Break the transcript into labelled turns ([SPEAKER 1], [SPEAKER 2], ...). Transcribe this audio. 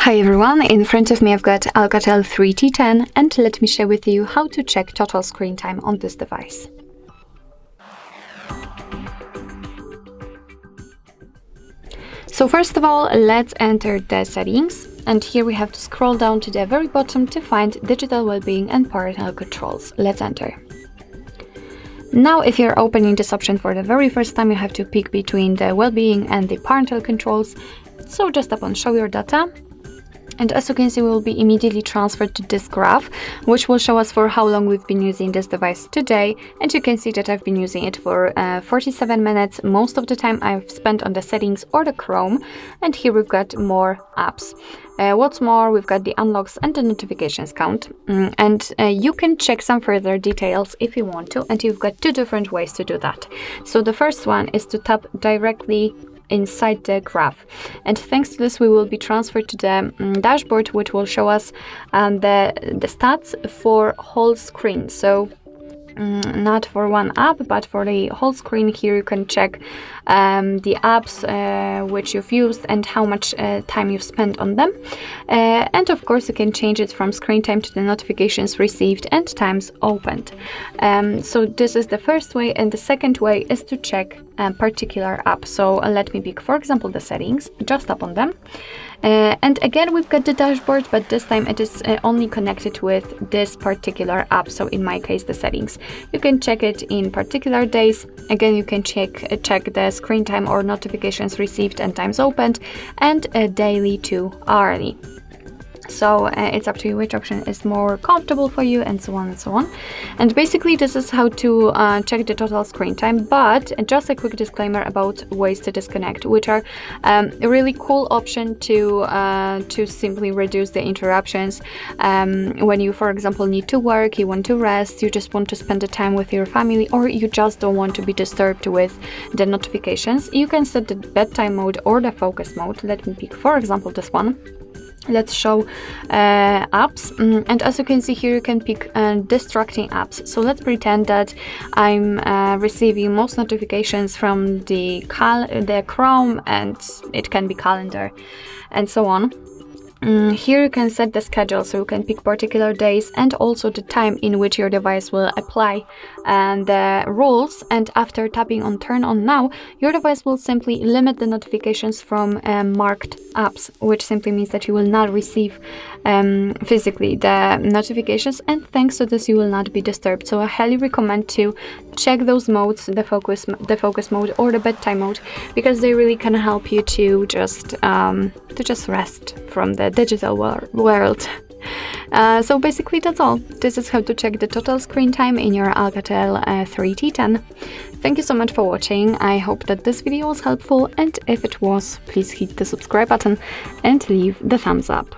[SPEAKER 1] Hi everyone, in front of me I've got Alcatel 3T10 and let me share with you how to check total screen time on this device. So first of all, let's enter the settings, and here we have to scroll down to the very bottom to find digital well-being and parental controls. Let's enter. Now if you're opening this option for the very first time, you have to pick between the well-being and the parental controls. So just tap on show your data. And as you can see, we will be immediately transferred to this graph, which will show us for how long we've been using this device today. And you can see that I've been using it for 47 minutes. Most of the time I've spent on the settings or the Chrome. And here we've got more apps. What's more, we've got the unlocks and the notifications count. You can check some further details if you want to. And you've got two different ways to do that. So the first one is to tap directly inside the graph, and thanks to this we will be transferred to the dashboard, which will show us the stats for whole screen. So not for one app but for the whole screen. Here you can check the apps which you've used and how much time you've spent on them, and of course you can change it from screen time to the notifications received and times opened. So this is the first way, and the second way is to check a particular app. So let me pick, for example, the settings, just tap on them. And again, we've got the dashboard, but this time it is only connected with this particular app. So in my case, the settings. You can check it in particular days. Again, you can check the screen time or notifications received and times opened, and daily to hourly. So it's up to you which option is more comfortable for you, and so on and so on. And basically this is how to check the total screen time. But just a quick disclaimer about ways to disconnect, which are a really cool option to simply reduce the interruptions when you, for example, need to work, you want to rest, you just want to spend the time with your family, or you just don't want to be disturbed with the notifications. You can set the bedtime mode or the focus mode. Let me pick, for example, this one. Let's show apps, and as you can see here, you can pick distracting apps. So let's pretend that I'm receiving most notifications from the Chrome, and it can be calendar and so on. Here you can set the schedule, so you can pick particular days and also the time in which your device will apply the rules. And after tapping on turn on now, your device will simply limit the notifications from marked apps, which simply means that you will not receive physically the notifications, and thanks to this you will not be disturbed. So I highly recommend to check those modes, the focus mode or the bedtime mode, because they really can help you to just rest from the digital world. So basically that's all. This is how to check the total screen time in your Alcatel 3T10. Thank you so much for watching. I hope that this video was helpful, and if it was, please hit the subscribe button and leave the thumbs up.